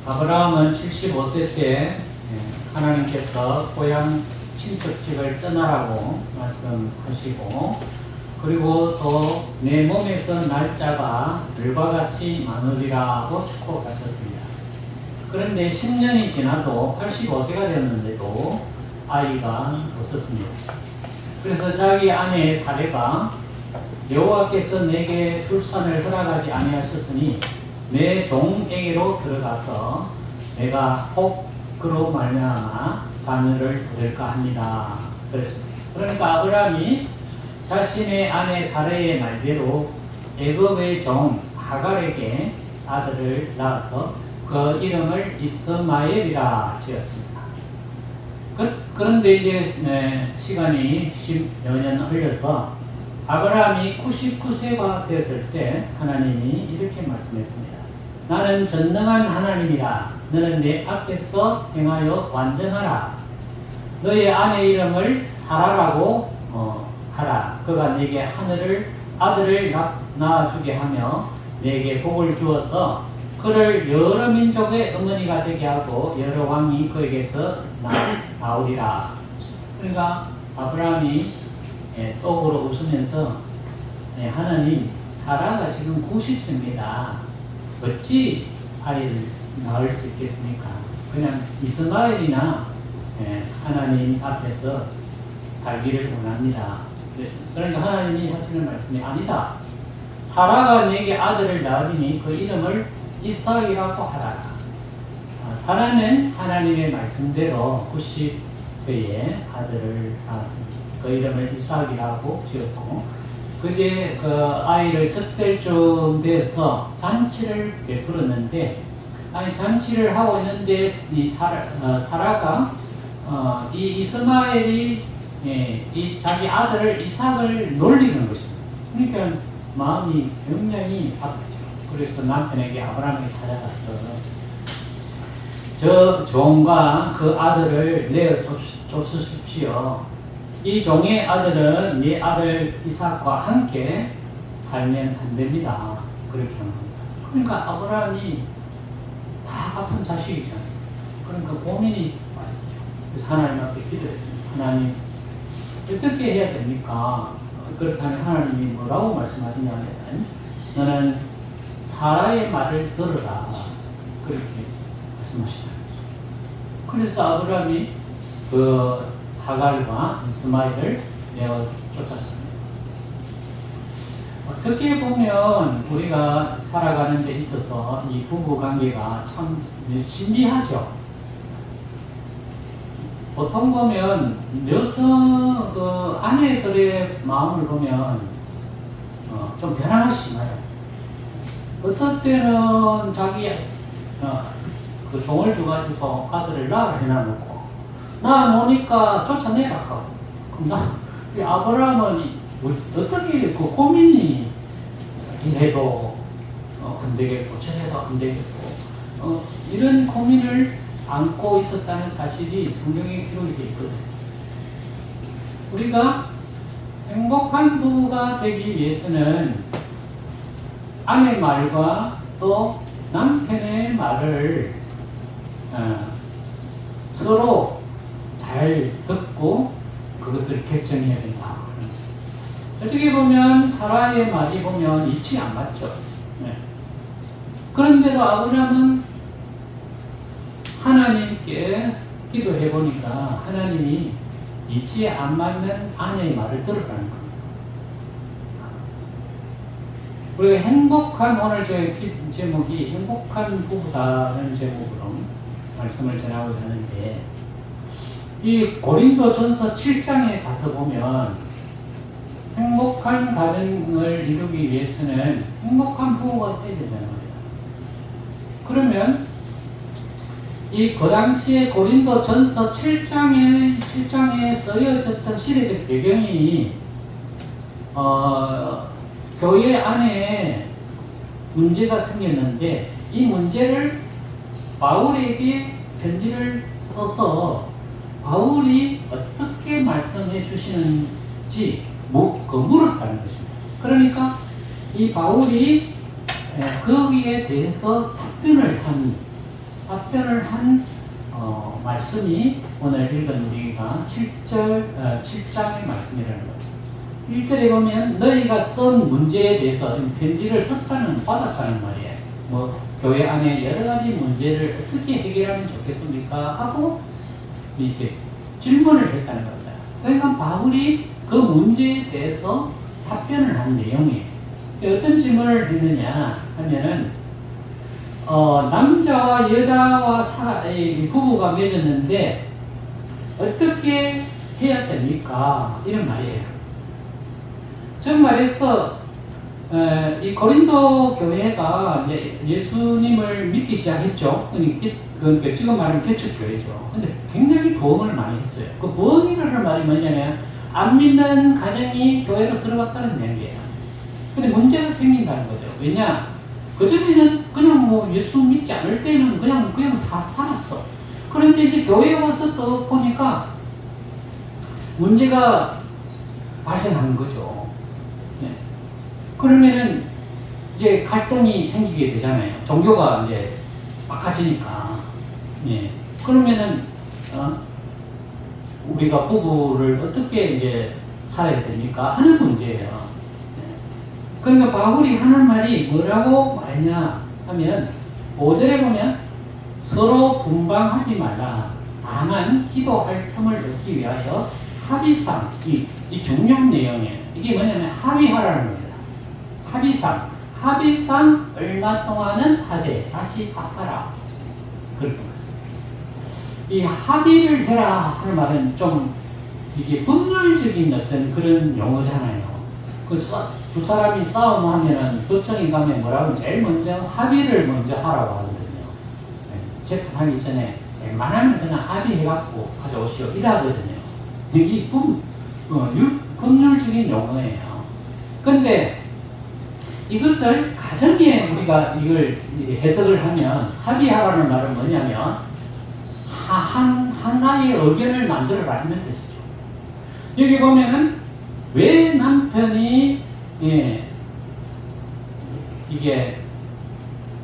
아브라함은 75세 때 하나님께서 고향 친척집을 떠나라고 말씀하시고, 그리고 또 내 몸에서 날짜가 들과 같이 많으리라고 축복하셨습니다. 그런데 10년이 지나도 85세가 되었는데도 아이가 없었습니다. 그래서 자기 아내의 사례가 여호와께서 내게 출산을 허락하지 아니하셨으니 내 종에게로 들어가서 내가 혹 그로 말미암아 자녀를 얻을까 합니다. 그랬습니다. 그러니까 아브라함이 자신의 아내 사례의 말대로 애굽의 종 하갈에게 아들을 낳아서 그 이름을 이스마엘이라 지었습니다. 그런데 이제 시간이 10여 년 흘려서 아브라함이 99세가 됐을 때 하나님이 이렇게 말씀했습니다. 나는 전능한 하나님이라. 너는 내 앞에서 행하여 완전하라. 너의 아내 이름을 사라라고 하라. 그가 내게 아들을 낳아주게 하며 내게 복을 주어서 그를 여러 민족의 어머니가 되게 하고 여러 왕이 그에게서 나오리라. 그러니까 아브라함이 속으로 웃으면서 하나님, 사라가 지금 90세입니다. 어찌 아이를 낳을 수 있겠습니까? 그냥 이스마엘이나 하나님 앞에서 살기를 원합니다. 그러니까 하나님이 하시는 말씀이 아니다. 사라가 내게 아들을 낳으리니 그 이름을 이삭이라고 하라. 사라는 하나님의 말씀대로 90세에 아들을 낳았습니다. 그 이름을 이삭이라고 지었고, 그게 그 아이를 젖될 쯤 돼서 잔치를 베풀었는데, 잔치를 하고 있는데 이 사라가 이 이스마엘이 이 자기 아들을 이삭을 놀리는 것입니다. 그러니까 마음이 굉장히 아프죠. 그래서 남편에게 아브라함에게 찾아가서 저 종과 그 아들을 내어 쫓으십시오. 이 종의 아들은 네 아들 이삭과 함께 살면 안 됩니다. 그렇게 합니다. 그러니까 아브라함이 다 아픈 자식이잖아요. 그러니까 고민이 많죠. 그래서 하나님 앞에 기도했습니다. 하나님, 어떻게 해야 됩니까? 그렇다면 하나님이 뭐라고 말씀하시냐면 너는 사라의 말을 들으라. 그렇게 말씀하시다. 그래서 아브라함이 그 하갈과 이스마엘을 내어 쫓았습니다. 어떻게 보면 우리가 살아가는 데 있어서 이 부부 관계가 참 신비하죠. 보통 보면 여성 그 아내들의 마음을 보면 좀 변화가 심해요. 어떤 때는 자기 그 종을 줘가지고 아들을 낳아 해놔놓고 낳아놓으니까 쫓아내라 하고, 아브라함은 어떻게 그 고민이 해도 안 되겠고 저래도 안 되겠고 이런 고민을 안고 있었다는 사실이 성경에 기록이 되어 있거든요. 우리가 행복한 부부가 되기 위해서는 아내 말과 또 남편의 말을 서로 잘 듣고 그것을 결정해야 된다. 어떻게 보면 사라의 말이 보면 이치 안 맞죠. 그런데도 아브라함은 하나님께 기도해 보니까 하나님이 이치에 안 맞는 아내의 말을 들으라는 겁니다. 우리가 행복한, 오늘 저의 제목이 행복한 부부다라는 제목으로 말씀을 전하고 하는데, 이 고린도전서 7장에 가서 보면 행복한 가정을 이루기 위해서는 행복한 부부가 되어야 된다는 겁니다. 그러면 그 당시에 고린도전서 7장에 쓰여졌던 시대적 배경이 교회 안에 문제가 생겼는데, 이 문제를 바울에게 편지를 써서 바울이 어떻게 말씀해 주시는지 물었다는 것입니다. 그러니까 이 바울이 거기에 대해서 답변을 한 답변을 한 말씀이 오늘 읽은 우리가 7장의 말씀이라는 거죠. 1절에 보면 너희가 쓴 문제에 대해서 편지를 받았다는 말이에요. 뭐 교회 안에 여러 가지 문제를 어떻게 해결하면 좋겠습니까? 하고 이렇게 질문을 했다는 겁니다. 그러니까 바울이 그 문제에 대해서 답변을 한 내용이에요. 어떤 질문을 했느냐 하면은 남자와 여자와 부부가 맺었는데 어떻게 해야 됩니까? 이런 말이에요. 즉 말해서 이 고린도 교회가 이제 예수님을 믿기 시작했죠. 그러니까 지금 말하면 개척교회죠. 근데 굉장히 부흥을 많이 했어요. 그 부흥이라는 말이 뭐냐면 안 믿는 가정이 교회로 들어갔다는 얘기예요. 근데 문제가 생긴다는 거죠. 왜냐? 그전에는 그냥 뭐 예수 믿지 않을 때는 그냥 살았어. 그런데 이제 교회에 와서 또 보니까 문제가 발생하는 거죠. 네. 그러면은 이제 갈등이 생기게 되잖아요. 종교가 이제 바꿔지니까. 네. 그러면은 우리가 부부를 어떻게 이제 살아야 됩니까? 하는 문제예요. 그러니까 바울이 하는 말이 뭐라고 말했냐 하면 5절에 보면 서로 분방하지 말라. 다만 기도할 틈을 얻기 위하여 합의상 이 중요한 내용이에요. 이게 뭐냐면 합의하라는 겁니다. 합의상 얼마 동안은 하되 다시 합하라. 그렇게 말했습니다. 이 합의를 해라 하는 말은 좀 이게 법률적인 어떤 그런 용어잖아요. 두 사람이 싸움하면은 법정에 가면 뭐라고 하면 제일 먼저 합의를 먼저 하라고 하거든요. 재판하기 전에 웬만하면 그냥 합의해갖고 가져오시오 이러거든요. 이게 법률적인 용어예요. 근데 이것을 가정에 우리가 이걸 해석을 하면 합의하라는 말은 뭐냐면 하나의 의견을 만들어라 이런 뜻이죠. 여기 보면은 왜 남편이 이게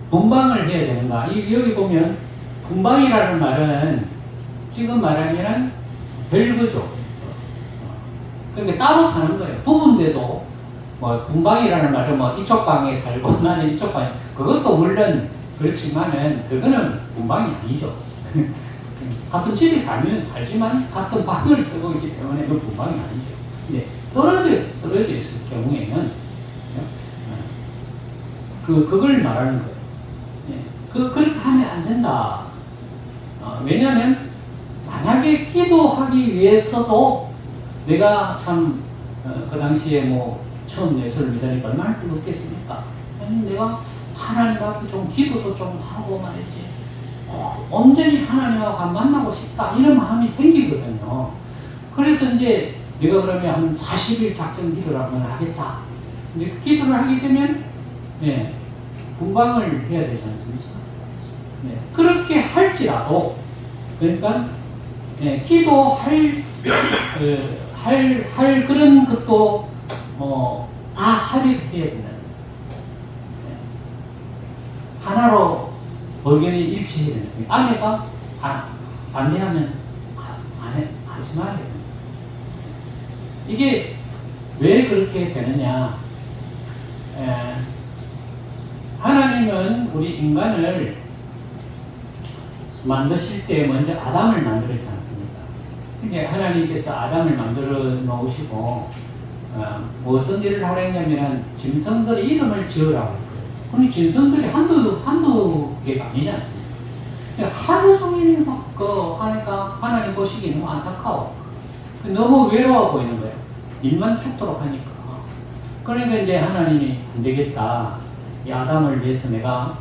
분방을 해야 되는가? 여기 보면 분방이라는 말은 지금 말하면 별거죠. 그러니까 따로 사는 거예요. 부부인데도 뭐 분방이라는 말은 뭐 이쪽 방에 살고 나는 이쪽 방에 그것도 물론 그렇지만은 그거는 분방이 아니죠. 같은 집에 살지만 같은 방을 쓰고 있기 때문에 그 분방이 아니죠. 네. 떨어져 있을 경우에는 그걸 말하는 거예요. 네. 그렇게 하면 안 된다. 왜냐하면 만약에 기도하기 위해서도 내가 참 그 당시에 뭐 처음 예수를 믿으니까 얼마나 뜨겁겠습니까? 내가 하나님 앞에 좀 기도도 좀 하고 말이지. 온전히 하나님하고 만나고 싶다 이런 마음이 생기거든요. 그래서 이제 내가 그러면 한 40일 작전 기도를 한번 하겠다. 근데 그 기도를 하게 되면, 분방을 해야 되지 않습니까? 그렇게 할지라도, 그러니까, 기도할, 할 그런 것도, 다 합의를 해야 된다. 하나로 의견이 일치해야 된다. 아내가 반대하면 하지 말아야 된다. 이게 왜 그렇게 되느냐? 하나님은 우리 인간을 만드실 때 먼저 아담을 만들었지 않습니까? 이제 하나님께서 아담을 만들어 놓으시고 무슨 일을 하라 했냐면 짐승들의 이름을 지으라고 했거든요. 근데 짐승들이 한두 개가 아니지 않습니까? 그러니까 하루 종일 하니까 하나님 보시기에 너무 안타까워. 너무 외로워 보이는 거예요. 일만 죽도록 하니까. 그러니까 이제 하나님이 안 되겠다. 이 아담을 위해서 내가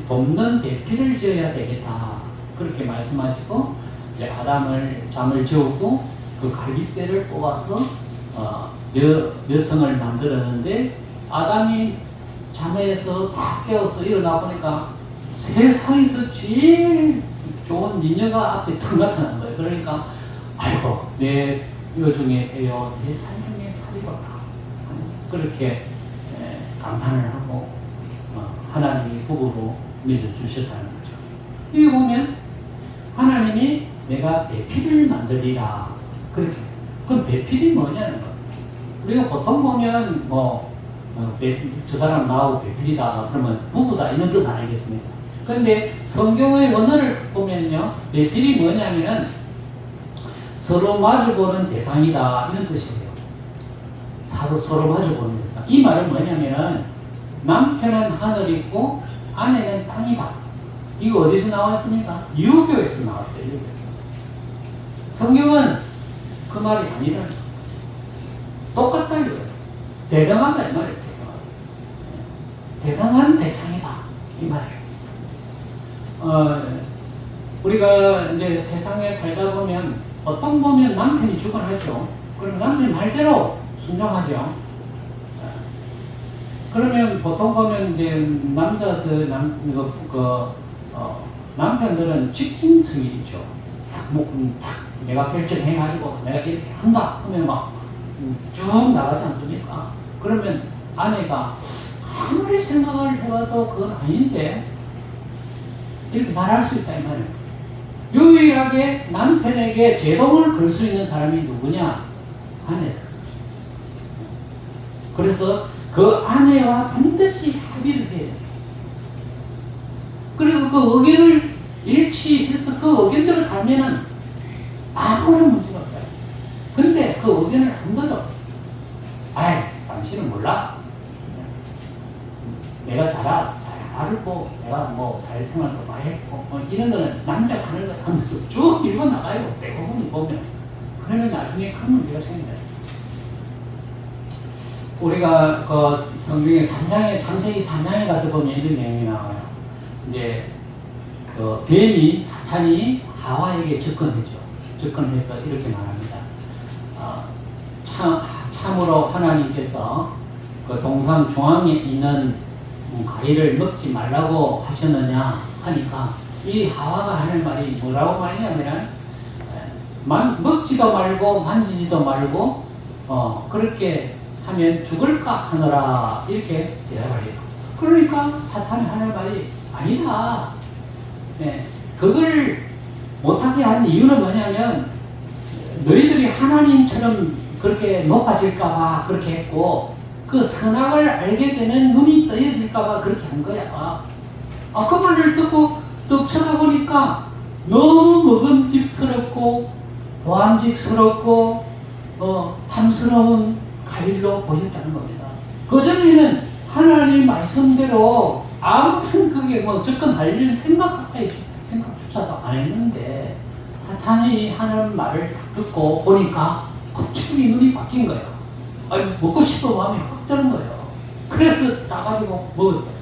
돕는 배필을 지어야 되겠다. 그렇게 말씀하시고 이제 아담을 잠을 재우고 그 갈빗대를 뽑아서 여성을 만들었는데 아담이 잠에서 다 깨어서 일어나 보니까 세상에서 제일 좋은 미녀가 앞에 탁 나타난 거예요. 그러니까 아이고 내 여 중에 에요 내 살 중에 살이로다. 그렇게 감탄을 하고 하나님이 부부로 맺어주셨다는 거죠. 여기 보면 하나님이 내가 배필을 만들리라. 그렇게. 그럼 배필이 뭐냐는 거. 우리가 보통 보면 저 사람 나하고 배필이다. 그러면 부부다. 이런 뜻 아니겠습니까? 그런데 성경의 원어를 보면요. 배필이 뭐냐면은 서로 마주보는 대상이다. 이런 뜻이에요. 서로 마주보는 대상. 이 말은 뭐냐면은 남편은 하늘이고 아내는 땅이다. 이거 어디서 나왔습니까? 유교에서 나왔어요. 유교에서. 성경은 그 말이 아니라 똑같다 이거예요. 대등하다 이 말이에요. 대등한 대상이다 이 말이에요. 우리가 이제 세상에 살다 보면 어떤 보면 남편이 주관하죠. 그러면 남편 말대로 순종하죠. 그러면 보통 보면 이제 남자들 남편들은 직진성이 있죠. 내가 결정해가지고 내가 이렇게 한다 하면 막 쭉 나가지 않습니까? 그러면 아내가 아무리 생각을 해봐도 그건 아닌데 이렇게 말할 수 있다 이 말이에요. 유일하게 남편에게 제동을 걸 수 있는 사람이 누구냐? 아내다. 그래서 그 아내와 반드시 합의를 해야 돼요. 그리고 그 의견을 일치해서 그 의견대로 살면은 아무런 문제가 없어요. 근데 그 의견을 안 들어. 아이, 당신은 몰라? 내가 잘 알고, 내가 뭐 사회생활도 많이 했고, 이런 거는 남자가 하는 거 하면서 쭉 읽어 나가요. 대부분 보면. 그러면 나중에 큰 문제가 생겨요. 우리가 그 성경의 3장에, 창세기 3장에 가서 보면 이런 내용이 나와요. 이제 그 뱀이, 사탄이 하와에게 접근해서 이렇게 말합니다. 참으로 하나님께서 그 동산 중앙에 있는 과일을 먹지 말라고 하셨느냐 하니까 이 하와가 하는 말이 뭐라고 말이냐면 먹지도 말고 만지지도 말고 그렇게 하면 죽을까 하느라 이렇게 대답을 해요. 그러니까 사탄이 하는 말이 아니다. 네, 그걸 못하게 한 이유는 뭐냐면 너희들이 하나님처럼 그렇게 높아질까봐 그렇게 했고 그 선악을 알게 되는 눈이 떠여질까봐 그렇게 한 거야. 그 말을 듣고 뚝 쳐다보니까 너무 먹음직스럽고 보암직스럽고 탐스러운 과일로 보였다는 겁니다. 그전에는 하나님 말씀대로 아무튼 그게 접근하려는 생각조차도 안 했는데 사탄이 하는 말을 듣고 보니까 갑자기 눈이 바뀐 거예요. 먹고 싶은 마음이 확 드는 거예요. 그래서 따가지고 먹었대요.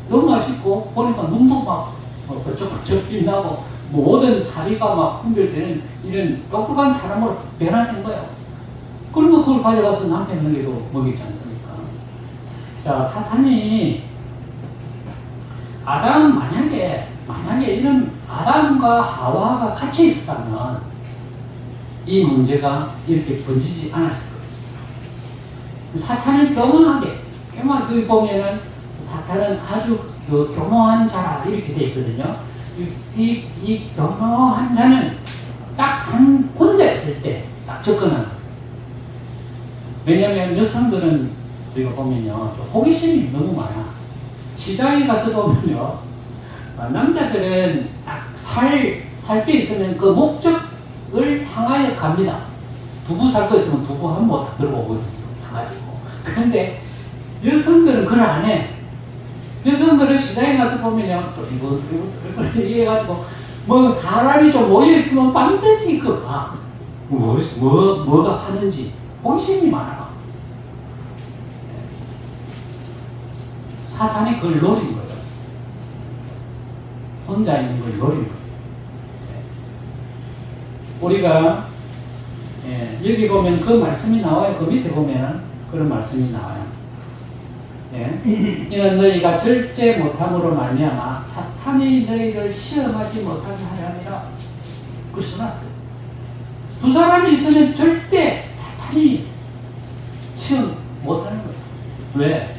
너무 맛있고 보니까 눈도 막 번쩍번쩍 빛나고 모든 사리가 막 분별되는 이런 똑똑한 사람으로 변화된 거예요. 그리고 그걸 가져가서 남편에게도 먹이지 않습니까? 자, 사탄이 만약에 이런 아담과 하와가 같이 있었다면 이 문제가 이렇게 번지지 않았을 거예요. 사탄이 교묘하게 보면은 사탄은 아주 교묘한 자라 이렇게 되어 있거든요. 이 교묘한 자는 딱 혼자 있을 때 딱 접근하는 거예요. 왜냐하면 여성들은 우리가 보면요 호기심이 너무 많아. 시장에 가서 보면요 남자들은 딱 살 게 있으면 그 목적을 향하여 갑니다. 두부 살 거 있으면 두부 한 모 다 들고 오거든요. 사가지고. 그런데 여성들은 그걸 안 해. 여성들은 시장에 가서 보면요 또 이거 이래가지고 사람이 좀 모여있으면 반드시 그거 봐. 뭐가 파는지 호기심이 많아. 사탄이 그걸 노린 거죠. 혼자 있는 걸 노린 거죠. 우리가 여기 보면 그 말씀이 나와요. 그 밑에 보면 그런 말씀이 나와요. 이는 너희가 절제 못함으로 말미암아 사탄이 너희를 시험하지 못하게 하려 함이라. 그 써놨어요. 두 사람이 있으면 절대 사탄이 시험 못하는 거예요. 왜?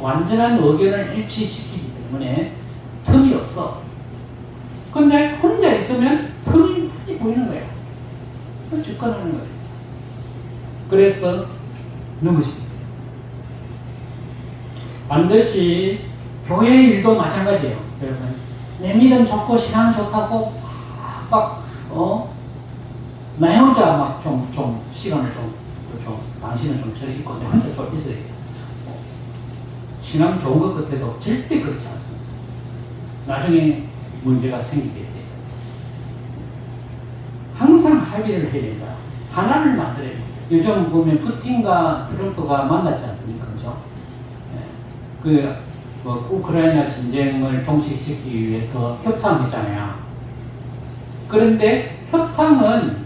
완전한 의견을 일치시키기 때문에 틈이 없어. 근데 혼자 있으면 틈이 많이 보이는 거야. 접근하는 거야. 그래서 넘어집니다. 반드시 교회 일도 마찬가지예요. 여러분, 내 믿음 좋고 신앙 좋다고 나 혼자 막 좀 시간을 당신은 좀 저리 있고 내 혼자 좀 있어야 돼요. 신앙 좋은 것 같아도 절대 그렇지 않습니다. 나중에 문제가 생기게 돼요. 항상 합의를 해야 된다. 하나를 만들어야 된다. 요즘 보면 푸틴과 트럼프가 만났지 않습니까? 그죠? 우크라이나 전쟁을 종식시키기 위해서 협상했잖아요. 그런데 협상은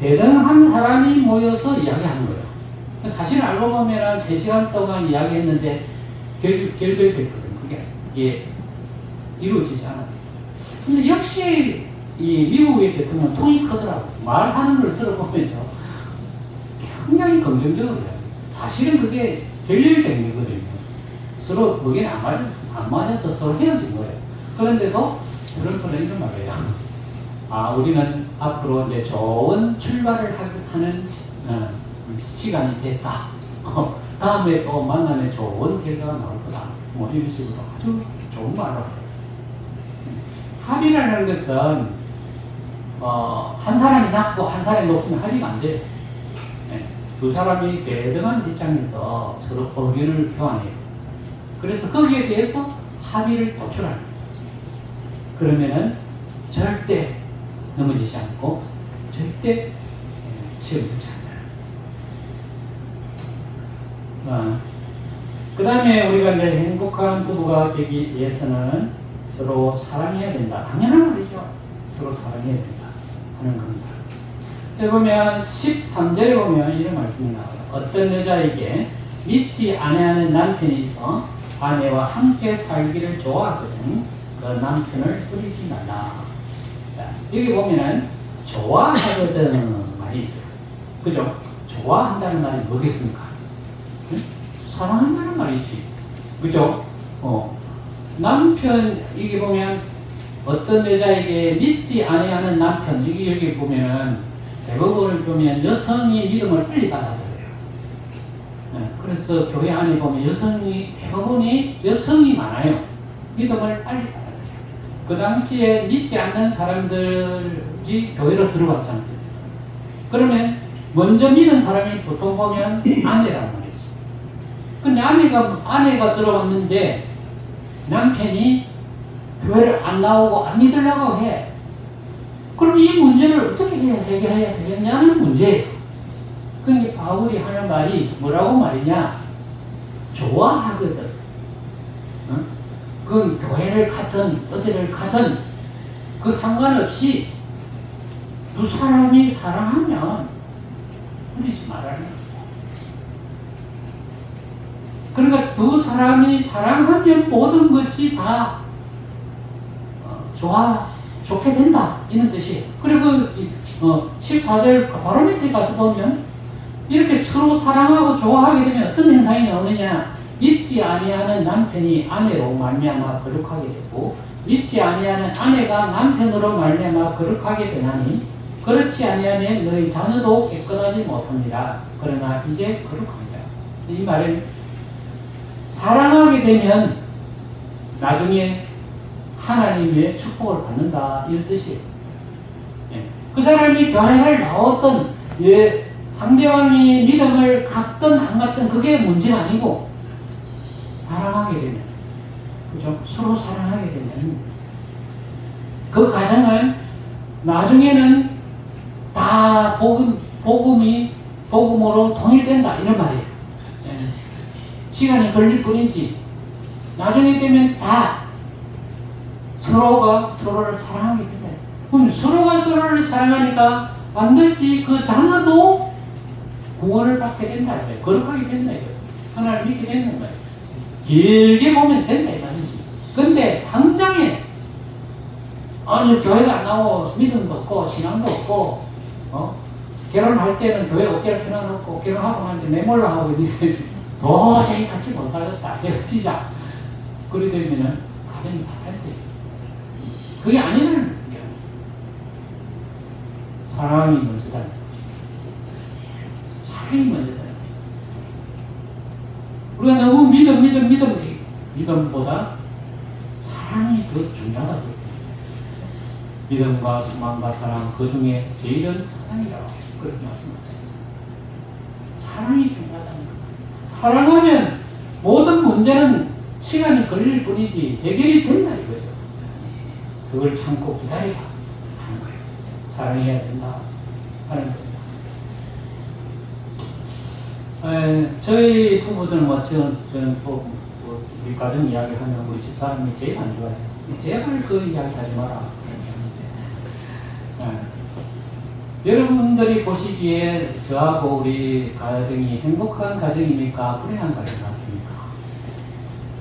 대등한 사람이 모여서 이야기하는 거예요. 사실 알고 보면 3시간 동안 이야기했는데 결별됐거든요. 그게 이루어지지 않았어요. 근데 역시 이 미국의 대통령 통이 크더라고요. 말하는 걸 들어보면요. 굉장히 긍정적으로 해요. 사실은 그게 결렬된 거거든요. 서로 거기는 안 맞아서 서로 헤어진 거예요. 그런데도 트럼프는 이런 말을 해요. 우리는 앞으로 이제 좋은 출발을 하는 시간이 됐다. 다음에 또 만나면 좋은 결과가 나올 거다. 뭐 이런 식으로 아주 좋은 말로 해요. 합의라는 것은 한 사람이 낮고 한 사람이 높으면 합의가 안 돼요. 두 사람이 대등한 입장에서 서로 의견을 교환해요. 그래서 거기에 대해서 합의를 도출하는 거죠. 그러면은 절대 넘어지지 않고 절대 시험을 잘 나요. 그 다음에 우리가 이제 행복한 부부가 되기 위해서는 서로 사랑해야 된다. 당연한 말이죠. 서로 사랑해야 된다 하는 겁니다. 여기 보면 13절에 보면 이런 말씀이 나와요. 어떤 여자에게 믿지 아니하는 남편이 있어 아내와 함께 살기를 좋아하거든 그 남편을 버리지 말라. 자, 여기 보면은 좋아하거든 말이 있어요. 그죠? 좋아한다는 말이 뭐겠습니까? 응? 사랑한다는 말이지. 그죠? 남편, 이게 보면 어떤 여자에게 믿지 아니하는 남편, 이게 여기 보면은 대부분을 보면 여성이 믿음을 빨리 받아들여요. 그래서 교회 안에 보면 대부분이 여성이 많아요. 믿음을 빨리 받아들여요. 그 당시에 믿지 않는 사람들이 교회로 들어왔지 않습니까? 그러면 먼저 믿은 사람이 보통 보면 아내란 말이지. 근데 아내가 들어왔는데 남편이 교회를 안 나오고 안 믿으려고 해. 그럼 이 문제를 어떻게 해결해야 되겠냐는 문제예요. 그러니까 바울이 하는 말이 뭐라고 말이냐? 좋아하거든. 그건 교회를 가든 어디를 가든 그 상관없이 두 사람이 사랑하면 버리지 말라는 거예요. 그러니까 두 사람이 사랑하면 모든 것이 다 좋게 된다 이런 뜻이에요. 그리고 14절 바로 밑에 가서 보면 이렇게 서로 사랑하고 좋아하게 되면 어떤 현상이 나오느냐? 믿지 아니하는 남편이 아내로 말미암아 거룩하게 되고 믿지 아니하는 아내가 남편으로 말미암아 거룩하게 되나니 그렇지 아니하면 너희 자녀도 깨끗하지 못합니다. 그러나 이제 거룩합니다. 이 말은 사랑하게 되면 나중에 하나님의 축복을 받는다 이런 뜻이에요. 그 사람이 교회를 나왔던 상대방이 믿음을 갖든 안 갖든 그게 문제가 아니고 사랑하게 되면 그죠? 서로 사랑하게 되면 그 가정은 나중에는 다 복음으로 통일된다 이런 말이에요. 시간이 걸릴 뿐이지 나중에 되면 다 서로가 서로를 사랑하게 된다. 그럼 서로가 서로를 사랑하니까 반드시 그 자녀도 구원을 받게 된다. 거룩하게 된다. 하나를 믿게 되는 거예요. 길게 보면 된다. 이 말이지. 근데 당장에 교회가 안 나오고 믿음도 없고 신앙도 없고 결혼할 때는 교회 어깨를 펴놓고 결혼하고 나는데 매몰라 하고 도저히 같이 못 살겠다. 헤어지자. 그러게 되면은 가정이 파탄이 돼요. 그게 아니라는 사랑이 먼저다. 사랑이 먼저다. 우리가 너무 믿음보다 사랑이 더 중요하다. 믿음과 소망과 사랑 그 중에 제일은 사랑이라고 그렇게 말씀하셨어요. 사랑이 중요하다는 거. 사랑하면 모든 문제는 시간이 걸릴 뿐이지 해결이 된다 이거죠. 그걸 참고 기다리고 하는 거예요. 사랑해야 된다 하는 거예요. 저희 부부들은 저는 우리 가정 이야기하면 우리 집사람이 제일 안 좋아해요. 제발 그 이야기 하지 마라. 여러분들이 보시기에 저하고 우리 가정이 행복한 가정입니까? 불행한 가정 같습니까?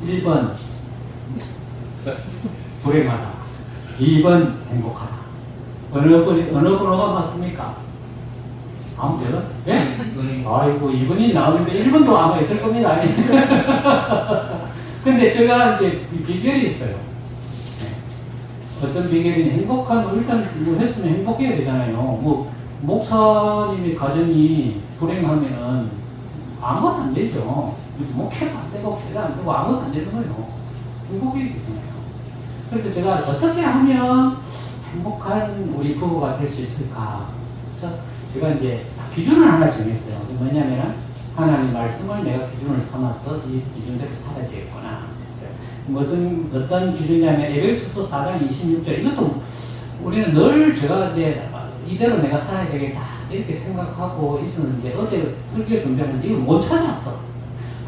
1번 불행하다. 2번 행복하다. 어느 번호가 맞습니까? 아무 데나? 예? 아이고 2번이 나오는데 1번도 아마 있을 겁니다. 근데 제가 이제 비결이 있어요. 어떤 비결이 행복한, 일단 뭐 했으면 행복해야 되잖아요. 뭐 목사님의 가정이 불행하면은 아무것도 안 되죠. 목회도 안 되고 교회도 안 되고 아무것도 안 되는 거예요. 행복해야 되잖아요. 그래서 제가 어떻게 하면 행복한 우리 부부가 될 수 있을까? 그래서 제가 이제 기준을 하나 정했어요. 뭐냐면 하나님 말씀을 내가 기준을 삼아서 이 기준대로 살아야 되겠구나 했어요. 어떤 기준이냐면 에베소서 4장 26절 이것도 우리는 늘 제가 이제 이대로 내가 살아야 되겠다 이렇게 생각하고 있었는데 어제 설교 준비하는데 이걸 못 찾았어.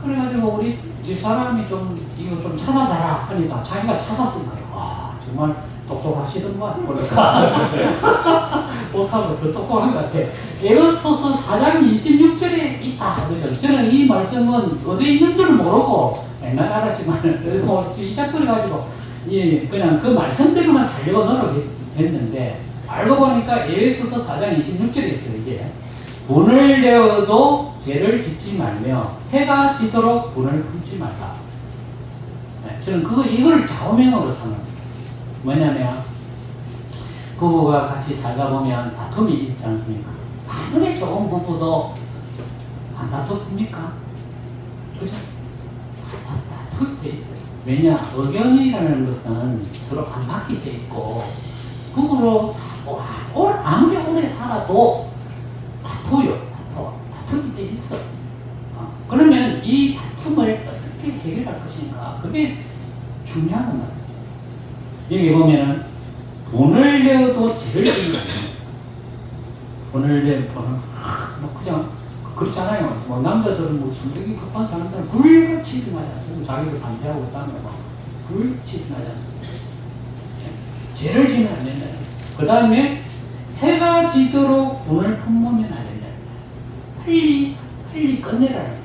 그래가지고 우리 집사람이 이거 좀 찾아자라 하니까 자기가 찾았을 거예요. 와 정말 똑똑하시던만 보니까 못하면 더 똑똑한 것 같아. 에베소서 4장 26절에 있다. 그죠? 저는 이 말씀은 어디에 있는 줄 모르고 옛날 알았지만 그래도 이작거려가지고 그냥 그 말씀대로만 살려고 노력했는데 알고 보니까 에베소서 4장 26절에 있어요. 이게 분을 내어도 죄를 짓지 말며 해가 지도록 분을 품지 말라. 네, 저는 이걸 좌우명으로 삼았어요. 뭐냐면 부부가 같이 살다 보면 다툼이 있지 않습니까? 아무리 좋은 부부도 안 다툽니까? 그죠? 다툴 때 있어요. 왜냐? 의견이라는 것은 서로 안 맞게 돼 있고 부부로 아무리 오래 살아도 다투게 돼 있어. 그러면 이 다툼을 어떻게 해결할 것인가? 그게 중요한 거예요. 여기 보면은 돈을 내어도 죄를 지는 거예요. 돈을 그냥 그렇잖아요. 뭐 남자들은 뭐 성격이 급한 사람들은 불같이 일어나지 않습니까? 자기를 반대하고 있다는 거 불같이 일어나지 않습니까? 죄를 지면 안 된다. 그 다음에 해가 지도록 돈을 품으면 안 된다. 빨리 끝내라.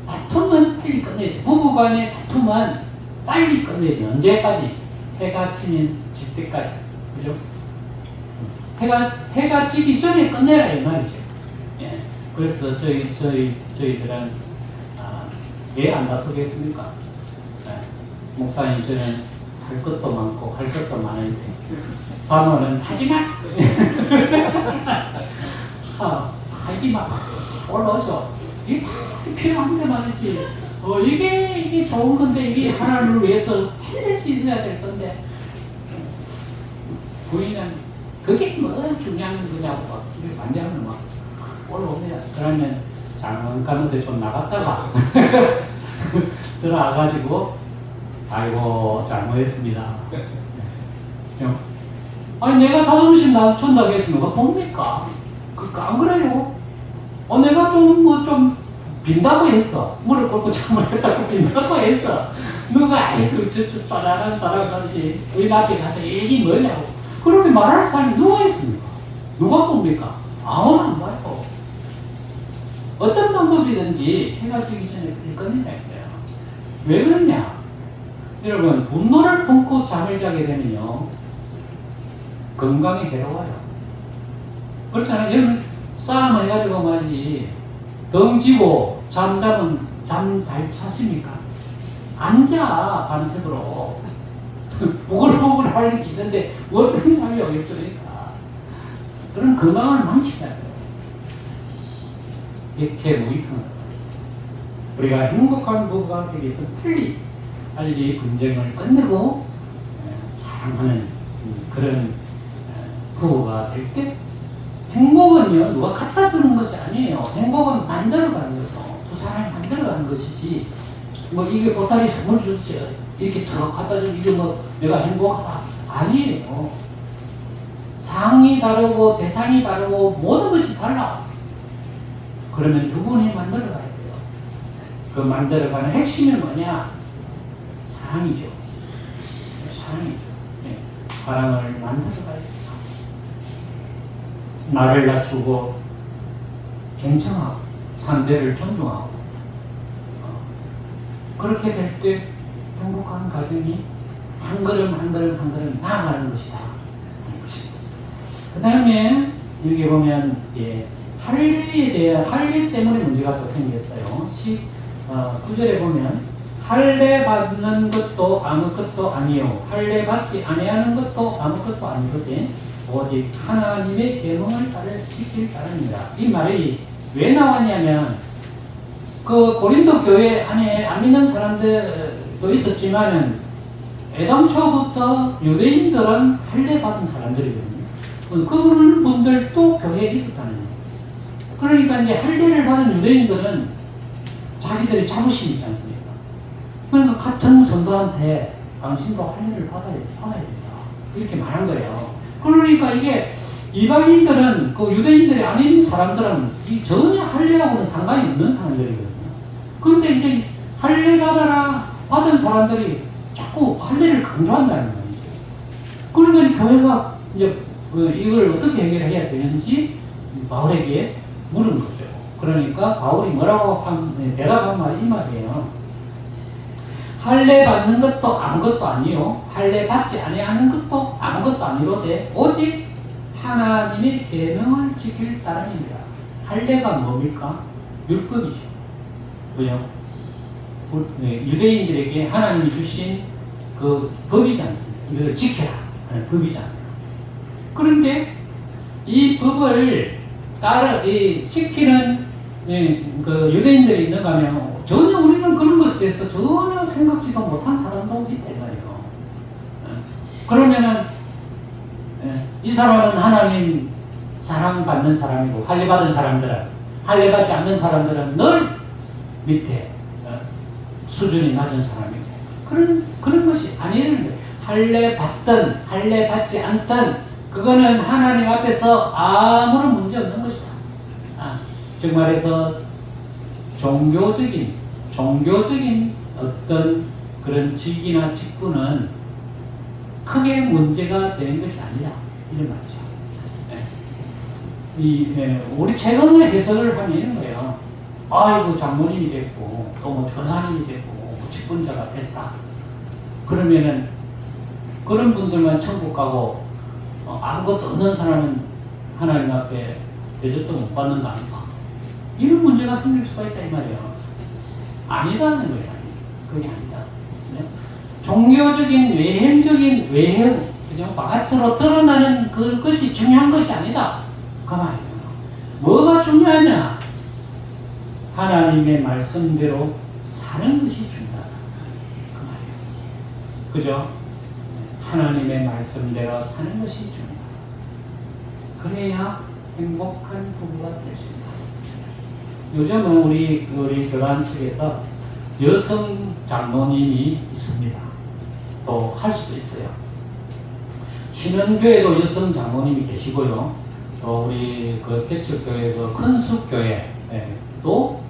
다툼은 빨리 끝내지. 부부간의 다툼은 빨리 끝내야 돼. 언제까지? 해가 지는 질 때까지. 그죠? 해가 지기 전에 끝내라 이 말이죠. 예. 그래서 저희들은 왜 안 다투겠습니까? 예. 목사님 저는 살 것도 많고 할 것도 많은데 사모는 하지마. 하지마. 올라오죠. 이게 다 필요한데 말이지. 이게 좋은 건데 이게 하나님을 위해서 반드시 해야 될 건데 부인은 그게 뭐 중요한 거냐고 막 반대하면 막 올라옵니다. 그러면 잠깐인데 좀 나갔다가 들어와가지고 아이고 잘못했습니다. 아니 내가 자존심 낮춘다고 했으면 그거 뭡니까? 안 그래요? 내가 좀 빈다고 했어. 물을 끓고 잠을 했다고 빈다고 했어. 누가 아이고 저 잘하는 사람까지 우리 앞에 가서 얘기 뭐냐고 그렇게 말할 사람이 누가 있습니까? 누가 봅니까? 아무도 안 봐요. 어떤 방법이든지 해가 지기 전에 끝내야 돼요. 왜 그러냐? 여러분 분노를 품고 잠을 자게 되면요 건강에 해로워요. 그렇잖아요. 여러분 싸움 해가지고 말이지 덩지고 잠자면 잠 잘 자십니까? 앉아 밤새도록 부글부글 할 수 있는데 어떤 잠이 오겠습니까? 그런 건강을 망치게 해요. 이렇게 무익한 우리가 행복한 부부가 되기 위해서 빨리 분쟁을 끝내고 사랑하는 그런 부부가 될 때 행복은요 누가 갖다 주는 것이 아니에요. 행복은 만들어가는 거죠. 두 사람이 만들어가는 것이지 뭐 이게 보따리 선물 줬지 이렇게 더 갖다 주면 이거 뭐 내가 행복하다 아니에요. 상이 다르고 대상이 다르고 모든 것이 달라. 그러면 두 분이 만들어가야 돼요. 그 만들어가는 핵심이 뭐냐? 사랑이죠. 사랑이죠. 네. 사랑을 만들어가야 돼요. 나를 낮추고 경청하고 상대를 존중하고 그렇게 될 때 행복한 가정이 한 걸음 한 걸음 한 걸음 나아가는 것이다. 그 다음에 여기 보면 이제 할례에 대한 할례 때문에 문제가 또 생겼어요. 9절에 보면 할례 받는 것도 아무것도 아니요 할례 받지 아니하는 것도 아무것도 아니거든 오직 하나님의 계명을 지킬 따름이다. 이 말이 왜 나왔냐면 그 고린도 교회 안에 안 믿는 사람들도 있었지만은 애당초부터 유대인들은 할례 받은 사람들이거든요. 그런 분들도 교회에 있었다는 거예요. 그러니까 이제 할례를 받은 유대인들은 자기들의 자부심이 있지 않습니까? 그러니까 같은 성도한테 당신도 할례를 받아야 된다. 이렇게 말한 거예요. 그러니까 이게 이방인들은 그 유대인들이 아닌 사람들은 전혀 할례하고는 상관이 없는 사람들이거든요. 그런데 이제 할례 받은 사람들이 자꾸 할례를 강조한다는 거죠. 그러니까 교회가 이제 이걸 어떻게 해결해야 되는지 바울에게 물은 거죠. 그러니까 바울이 뭐라고 대답한 말이 이 말이에요. 할례 받는 것도 아무것도 아니요 할례 받지 아니하는 것도 아무것도 아니로되 오직 하나님의 계명을 지킬 따름입니다. 할례가 뭡니까? 율법이죠. 그죠? 유대인들에게 하나님이 주신 그 법이지 않습니까? 이걸 지켜라 하는 법이지 않습니까? 그런데 이 법을 지키는 그 유대인들이 있는가 하면 전혀 우리는 그런 것에 대해서 전혀 생각지도 못한 사람도 있다 이 말이에요. 그러면은 이 사람은 하나님 사랑받는 사람이고 할례받은 사람들은 할례받지 않는 사람들은 늘 밑에 수준이 낮은 사람이고 그런 것이 아니라는 거예요. 할례받든 할례받지 않든 그거는 하나님 앞에서 아무런 문제 없는 것이다. 즉 말해서 종교적인 어떤 그런 직이나 직분은 크게 문제가 되는 것이 아니다. 이런 말이죠. 우리 최근에 해석을 하면 이런 거예요. 아이고 장모님이 됐고 또 뭐 전사님이 됐고 뭐 직분자가 됐다. 그러면은 그런 분들만 천국 가고 아무것도 없는 사람은 하나님 앞에 대접도 못 받는 거 아닌가? 이런 문제가 생길 수가 있다 이 말이에요. 아니다는 거예요. 그게 아니다. 네? 종교적인 외형적인 외형, 그죠? 바깥으로 드러나는 그것이 중요한 것이 아니다. 그 말이에요. 뭐가 중요하냐? 하나님의 말씀대로 사는 것이 중요하다. 그 말이에요. 그죠? 하나님의 말씀대로 사는 것이 중요하다. 그래야 행복한 부부가 될 수 있다. 요즘은 우리 교단 측에서 여성 장로님이 있습니다. 또 할 수도 있어요. 신원교회도 여성 장로님이 계시고요. 또 우리 그 개척교회 그 큰숲교회도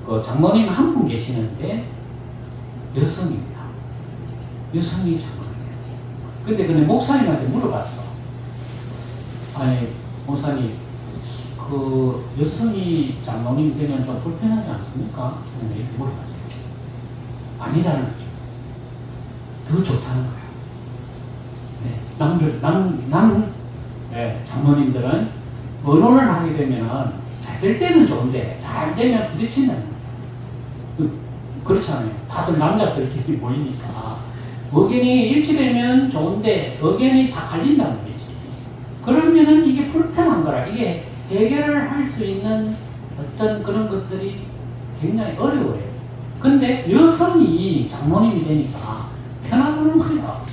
그 장로님 한 분 계시는데 여성입니다. 여성이 장로님이에요. 근데 목사님한테 물어봤어. 아니 목사님 그 여성이 장로님 되면 좀 불편하지 않습니까? 이렇게 물어봤어요. 아니다는 거죠. 더 좋다는 거예요. 네, 장로님들은 언론을 하게 되면 잘 될 때는 좋은데 잘 안 되면 부딪힌다는 거예요. 그렇잖아요. 다들 남자들끼리 모이니까 의견이 일치되면 좋은데 의견이 다 갈린다는 거지. 그러면은 이게 불편한 거라. 이게 해결을 할 수 있는 어떤 그런 것들이 굉장히 어려워요. 근데 여성이 장모님이 되니까 편하다는 거야.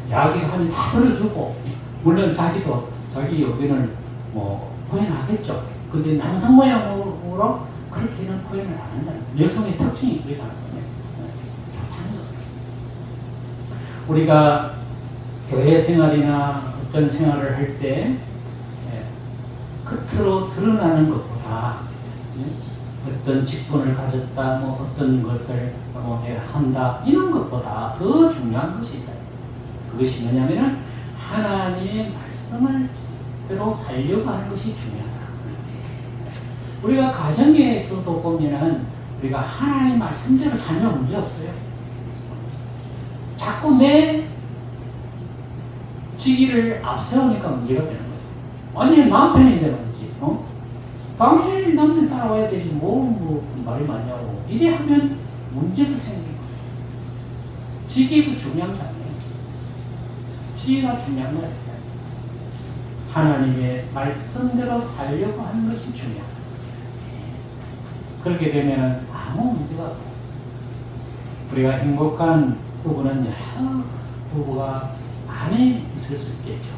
이야기를 하면 다 들어주고, 물론 자기도 자기 의견을 뭐 표현하겠죠. 근데 남성 모양으로 그렇게는 표현을 안 한다는 거예요. 여성의 특징이 그러잖아요. 좋다는 거예요. 우리가 교회 생활이나 어떤 생활을 할 때 겉으로 드러나는 것보다 어떤 직분을 가졌다, 뭐 어떤 것을 뭐 한다, 이런 것보다 더 중요한 것이 있다. 그것이 뭐냐면은 하나님의 말씀을 대로 살려고 하는 것이 중요하다. 우리가 가정에서도 보면은 우리가 하나님 말씀대로 살면 문제 없어요. 자꾸 내 지기를 앞세우니까 문제가 되는 거예요. 아니, 남편인데 말이지. 당신이 남편 따라와야 되지, 뭐 말이 많냐고. 이래 하면 문제가 생기는 거예요. 지기가 중요한 게 아니에요. 지혜가 중요한 거예요. 하나님의 말씀대로 살려고 하는 것이 중요하다. 그렇게 되면 아무 문제가 없고, 우리가 행복한 부부는 여러 부부가 많이 있을 수 있겠죠.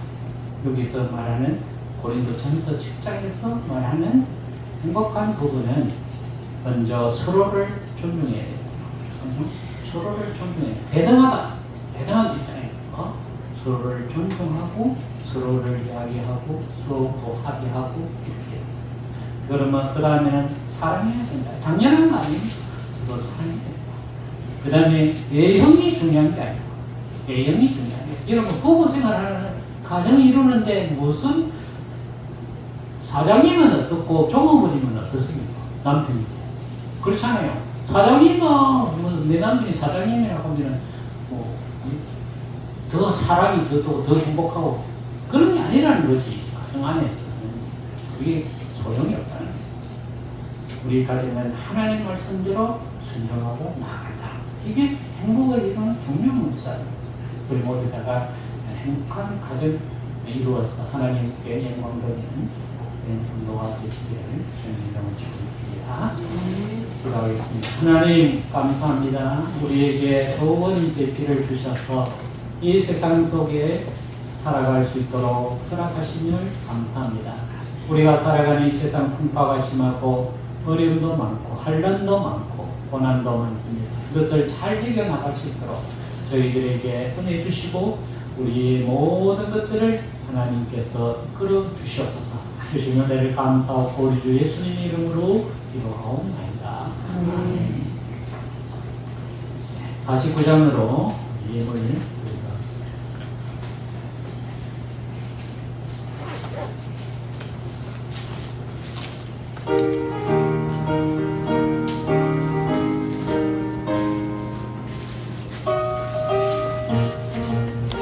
여기서 말하는 고린도전서 10장에서 말하는 행복한 부부는 먼저 서로를 존중해야 돼요. 서로를 존중해야 돼요. 대등한 입장이에요. 서로를 존중하고, 서로를 이야기하고, 서로 합의하고, 이렇게. 그러면 그 다음에는 사랑해야 된다. 당연한 거 아니에요. 서로 사랑해야 된다. 그 다음에 예형이 중요한 게 아니고, 예형이 중요한 게. 여러분, 부부 생활하는 가정이 이루는데 무슨 사장님은 어떻고 종업원이면 어떻습니까? 남편이. 그렇잖아요. 사장님은 내 남편이 사장님이라고 하면은 더 사랑이 더 행복하고 그런 게 아니라는 거지. 가정 안에서는 그게 소용이 없다는 거예요. 우리 가정은 하나님 말씀대로 순종하고 나아간다. 이게 행복을 이루는 중요한 문제예요. 우리 모두다가 행복한 가정 이루어서 하나님께 영광 돌리는 성도가 되시기를 주님의 이름으로 축복드립니다. 기도하겠습니다. 하나님 감사합니다. 우리에게 좋은 계피를 주셔서 이 세상 속에 살아갈 수 있도록 허락하심을 감사합니다. 우리가 살아가는 이 세상 풍파가 심하고 어려움도 많고 한란도 많고 고난도 많습니다. 그것을 잘 이겨나갈 수 있도록 저희들에게 은혜 주시고 우리의 모든 것들을 하나님께서 이끌어 주시옵소서. 주신 은혜를 감사하고 우리 주 예수님의 이름으로 기도하옵나이다. 49장으로 예물